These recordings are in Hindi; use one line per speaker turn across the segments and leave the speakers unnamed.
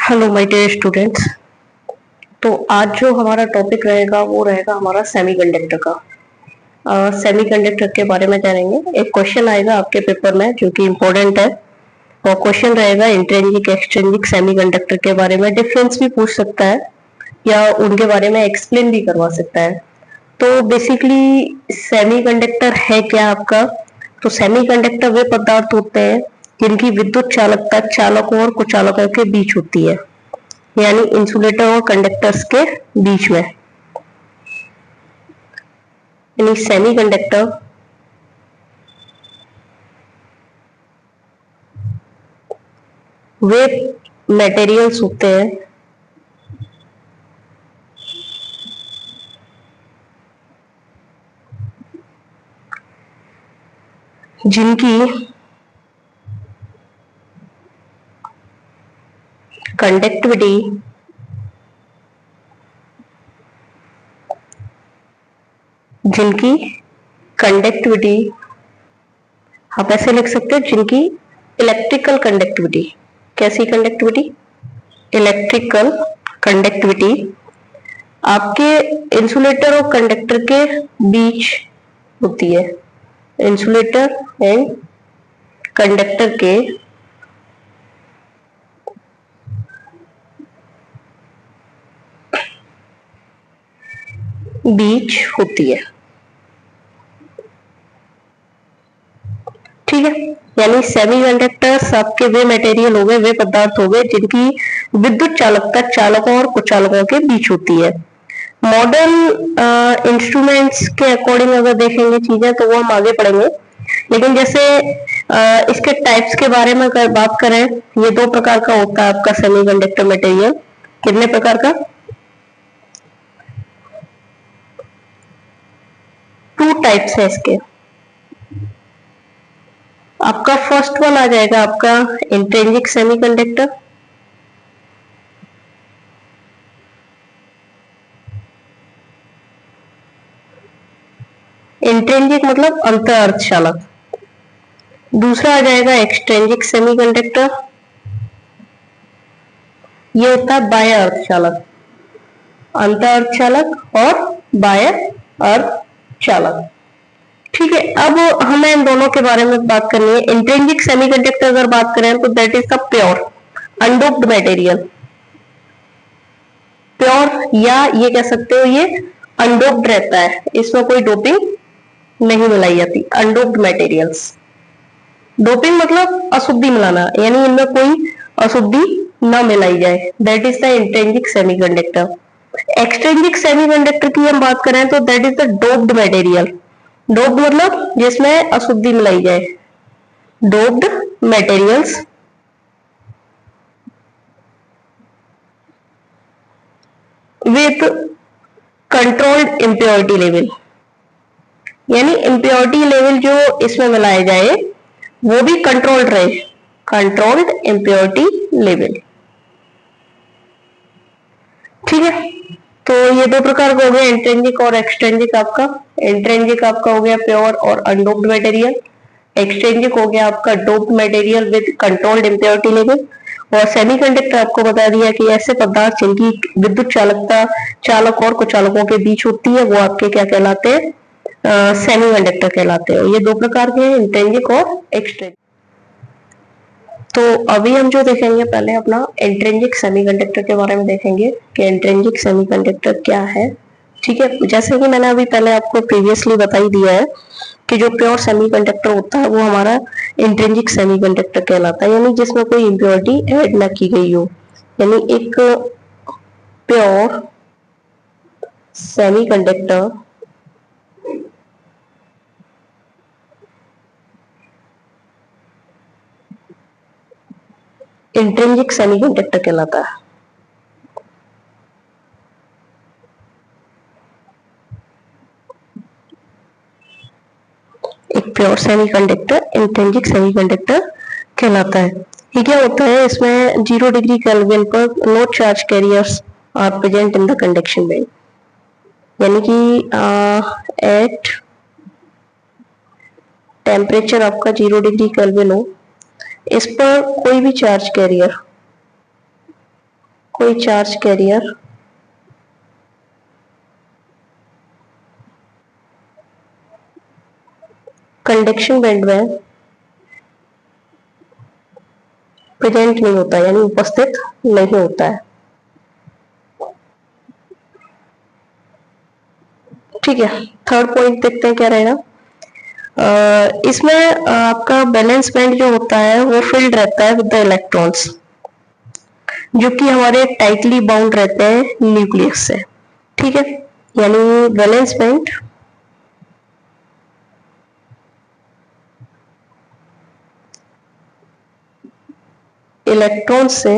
Hello my dear students. तो आज जो हमारा टॉपिक रहेगा वो रहेगा हमारा सेमीकंडक्टर का। सेमीकंडक्टर के बारे में जानेंगे। एक क्वेश्चन आएगा आपके पेपर में जो कि इम्पोर्टेंट है, और क्वेश्चन रहेगा इंट्रिंसिक एक्सट्रिंसिक सेमीकंडक्टर के बारे में। डिफरेंस भी पूछ सकता है या उनके बारे में एक्सप्लेन भी करवा सकता है। तो बेसिकली सेमीकंडक्टर है क्या आपका? तो सेमीकंडक्टर वे पदार्थ होते हैं जिनकी विद्युत चालकता चालकों और कुचालकों के बीच होती है, यानी इंसुलेटर और कंडक्टर्स के बीच में। यानी सेमीकंडक्टर वे मटेरियल्स होते हैं जिनकी कंडक्टिविटी जिनकी कंडक्टिविटी आप ऐसे लिख सकते हैं, जिनकी इलेक्ट्रिकल कंडक्टिविटी। कैसी कंडक्टिविटी? इलेक्ट्रिकल कंडक्टिविटी आपके इंसुलेटर और कंडक्टर के बीच होती है। इंसुलेटर एंड कंडक्टर के बीच होती है, ठीक है। यानी सेमीकंडक्टर्स आपके वे मटेरियल हो गए, वे पदार्थ हो गए जिनकी विद्युत चालकता चालकों और कुचालकों के बीच होती है। मॉडर्न इंस्ट्रूमेंट्स के अकॉर्डिंग अगर देखेंगे चीजें तो वो हम आगे पढ़ेंगे, लेकिन जैसे इसके टाइप्स के बारे में अगर बात करें, ये दो प्रकार का होता है आपका सेमीकंडक्टर मटेरियल। कितने प्रकार का? टू टाइप्स है इसके। आपका फर्स्ट वन आ जाएगा आपका इंट्रिंसिक सेमीकंडक्टर। इंट्रिंसिक मतलब अंतर अर्धचालक। दूसरा आ जाएगा एक्सट्रिंसिक सेमीकंडक्टर, ये होता है बाह्य अर्धचालक। अंतर अर्धचालक और बाह्य अर्धचालक, ठीक है। अब हमें इन दोनों के बारे में बात करनी है। इंट्रिंसिक सेमीकंडक्टर अगर बात करें तो that is the pure undoped material. Pure या ये कह सकते हो ये अनडोप्ड रहता है, इसमें कोई डोपिंग नहीं मिलाई जाती। अनडोप्ड मटेरियल्स, डोपिंग मतलब अशुद्धि मिलाना, यानी इनमें कोई अशुद्धि न मिलाई जाए, that is the intrinsic semiconductor. Extrinsic semiconductor की हम बात करें तो that is the doped material. Doped मतलब जिसमें अशुद्धि मिलाई जाए। Doped materials with controlled impurity level, यानी इम्प्योरिटी लेवल जो इसमें मिलाया जाए वो भी कंट्रोल्ड रहे। कंट्रोल्ड इम्प्योरिटी लेवल, ठीक है। तो ये दो प्रकार का हो गया, इंट्रिंसिक और एक्सट्रिंसिक। आपका इंट्रिंसिक आपका हो गया प्योर और अनडोप्ड मटेरियल, एक्सट्रिंसिक हो गया आपका doped material with controlled impurity level. और सेमीकंडक्टर आपको बता दिया कि ऐसे पदार्थ जिनकी विद्युत चालकता चालक और कुचालकों के बीच होती है वो आपके क्या कहलाते हैं? सेमीकंडक्टर कहलाते हैं। ये दो प्रकार के हैं, इंट्रिंसिक और एक्सट्रिंसिक। तो अभी हम जो देखेंगे पहले अपना इंट्रिंसिक सेमीकंडक्टर के बारे में देखेंगे कि इंट्रिंसिक सेमीकंडक्टर क्या है, ठीक है। जैसे कि मैंने अभी पहले आपको प्रीवियसली बता ही दिया है कि जो प्योर सेमीकंडक्टर होता है वो हमारा इंट्रिंसिक सेमीकंडक्टर कहलाता है, यानी जिसमें कोई इम्प्योरिटी ऐड ना की गई हो। यानी एक प्योर सेमीकंडक्टर इंट्रिंसिक सेमीकंडक्टर कहलाता है। एक प्योर सेमीकंडक्टर इंट्रिंसिक सेमीकंडक्टर कहलाता है। ये क्या होता है? इसमें 0 डिग्री केल्विन पर no charge carriers are present in the conduction band, यानी कि एट टेम्परेचर आपका 0 डिग्री केल्विन हो, इस पर कोई भी चार्ज कैरियर कोई चार्ज कैरियर कंडक्शन बैंड में प्रेजेंट नहीं होता, यानी उपस्थित नहीं होता है। ठीक है, थर्ड पॉइंट देखते हैं क्या रहेगा। इसमें आपका बैलेंस बैंड जो होता है वो फिल्ड रहता है विद द इलेक्ट्रॉन्स, जो कि हमारे टाइटली बाउंड रहते हैं न्यूक्लियस से। ठीक है, यानी बैलेंस बैंड इलेक्ट्रॉन से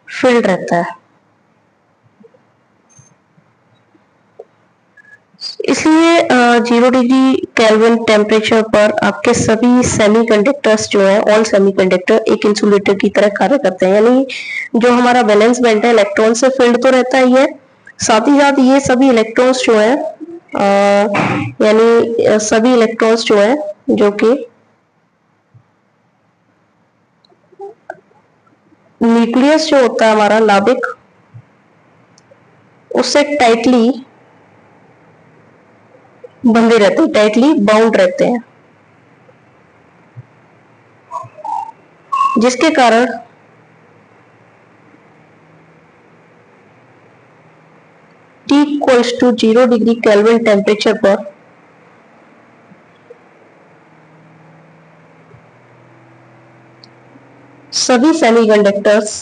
फिल्ड रहता है। इसलिए 0 डिग्री केल्विन टेम्परेचर पर आपके सभी सेमीकंडक्टर्स जो है, ऑल सेमीकंडक्टर एक इंसुलेटर की तरह कार्य करते हैं। यानी जो हमारा बैलेंस बैंड है इलेक्ट्रॉन से फिल्ड तो रहता ही है, साथ ही साथ ये सभी इलेक्ट्रॉन्स जो है यानी सभी इलेक्ट्रॉन्स जो है जो कि न्यूक्लियस जो होता है हमारा नाभिक, उससे टाइटली बंधे रहते हैं, टाइटली बाउंड रहते हैं, जिसके कारण T equals to 0 degree Kelvin temperature पर सभी सेमीकंडक्टर्स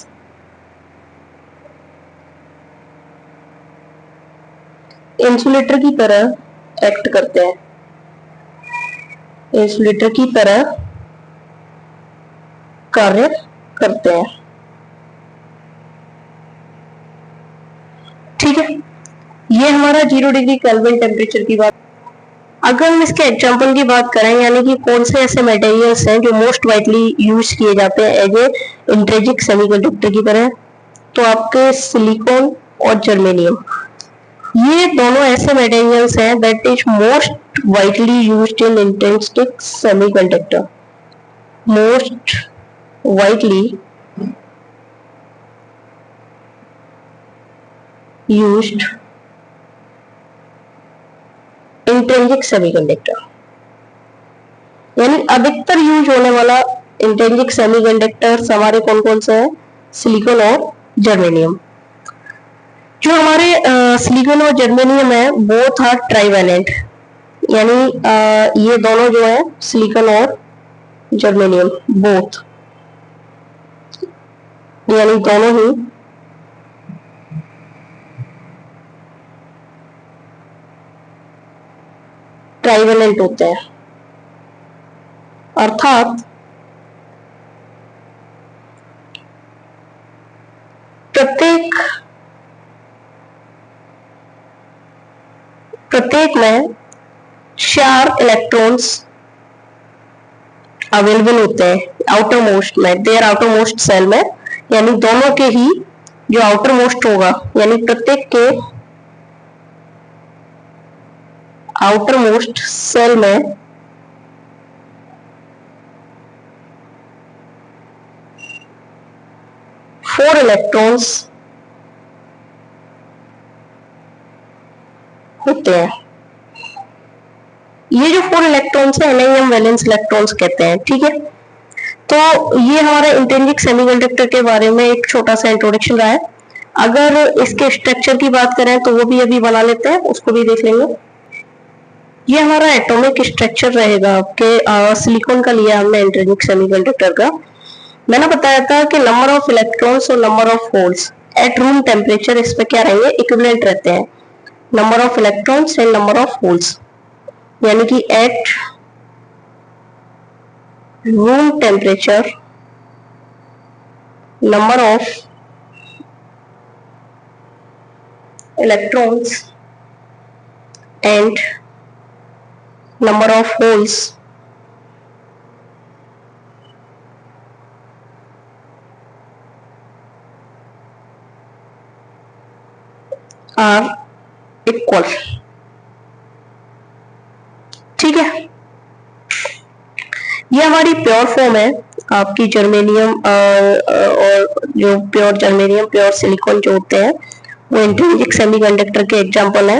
इंसुलेटर की तरह एक्ट करते हैं, इंसुलेटर की तरह कार्य करते हैं। ठीक है, ये हमारा 0 डिग्री केल्विन टेम्परेचर की बात। अगर हम इसके एग्जाम्पल की बात करें, यानी कि कौन से ऐसे मटेरियल्स हैं जो मोस्ट वाइडली यूज किए जाते हैं एज ए इंट्रिंसिक सेमीकंडक्टर की तरह, तो आपके सिलिकॉन और जर्मेनियम, ये दोनों ऐसे मटेरियल्स हैं that is most widely used in intrinsic semiconductor, most widely used intrinsic semiconductor. यानी अधिकतर यूज होने वाला इंट्रिंसिक सेमीकंडक्टर्स हमारे कौन कौन से हैं, सिलिकॉन और जर्मेनियम। जो हमारे सिलिकॉन और जर्मेनियम है बोथ आर ट्राइवेलेंट, यानी ये दोनों जो है सिलिकॉन और जर्मेनियम बोथ, यानी दोनों ही ट्राइवेलेंट होते हैं, अर्थात प्रत्येक में 4 इलेक्ट्रॉन्स अवेलेबल होते हैं आउटर मोस्ट में, देयर आउटर मोस्ट सेल में, यानी दोनों के ही जो आउटर मोस्ट होगा, यानी प्रत्येक के आउटर मोस्ट सेल में फोर इलेक्ट्रॉन्स होते हैं। ये जो 4 इलेक्ट्रॉन्स है इन्हें हम वैलेंस इलेक्ट्रॉन्स कहते हैं। ठीक है, तो ये हमारे इंट्रिंसिक सेमीकंडक्टर के बारे में एक छोटा सा इंट्रोडक्शन रहा है। अगर इसके स्ट्रक्चर की बात करें तो वो भी अभी बना लेते हैं, उसको भी देख लेंगे। ये हमारा एटॉमिक स्ट्रक्चर रहेगा आपके सिलिकॉन का लिया हमने इंट्रिंसिक सेमीकंडक्टर का। मैंने बताया था कि नंबर ऑफ इलेक्ट्रॉन्स और number of holes at room temperature इस पे क्या रहेंगे, इक्विवेलेंट रहते हैं, number of electrons and number of holes, यानी कि at room temperature number of electrons and number of holes are equal। ठीक है, ये हमारी प्योर फॉर्म है आपकी जर्मेनियम और जो प्योर जर्मेनियम प्योर सिलिकॉन जो होते हैं वो इंट्रिंसिक सेमीकंडक्टर के एग्जांपल है,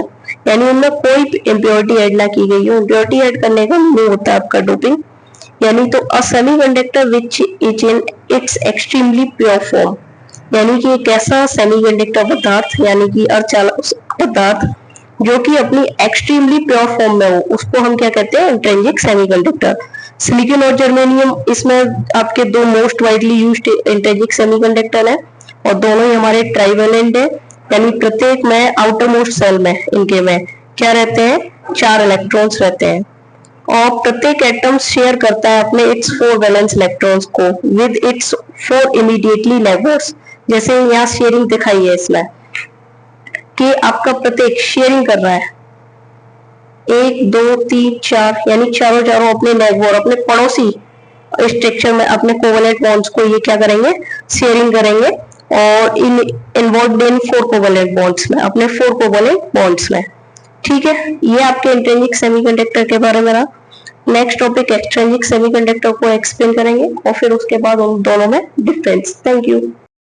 यानी उनमें कोई इम्प्योरिटी ऐड ना की गई हो। इम्प्योरिटी ऐड करने का मीनिंग होता है आपका डोपिंग, यानी तो अ semiconductor which is in its extremely pure form, यानी कि एक ऐसा सेमीकंडक्टर पदार्थ यानी कि अर्धचालक पदार्थ जो कि अपनी एक्सट्रीमली प्योर फॉर्म में हो, उसको हम क्या कहते हैं, इंट्रिंसिक सेमीकंडक्टर। सिलिकॉन और जर्मेनियम इसमें आपके दो most widely used intrinsic semiconductor है और दोनों ही हमारे ट्राइवेलेंट है, यानी प्रत्येक में आउटर मोस्ट सेल में इनके में क्या रहते हैं, 4 इलेक्ट्रॉन्स रहते हैं और प्रत्येक एटम शेयर करता है अपने इट्स 4 वैलेंस इलेक्ट्रॉन्स को विद इट्स 4 इमीडिएटली नेबर्स। जैसे यहाँ शेयरिंग दिखाई है इसमें कि आपका प्रत्येक शेयरिंग कर रहा है 1 2 3 4, यानी चारों अपने नेबर अपने पड़ोसी स्ट्रक्चर में अपने कोवेलेंट बॉन्ड्स को ये क्या करेंगे, शेयरिंग करेंगे और इन्वॉल्व्ड इन 4 कोवेलेंट बॉन्ड्स में, अपने 4 कोवेलेंट बॉन्ड्स में। ठीक है, ये आपके इंट्रिंसिक सेमीकंडक्टर के बारे में रहा। नेक्स्ट टॉपिक एक्सट्रिंसिक सेमीकंडक्टर को एक्सप्लेन करेंगे और फिर उसके बाद उन दोनों में डिफरेंस। Thank you.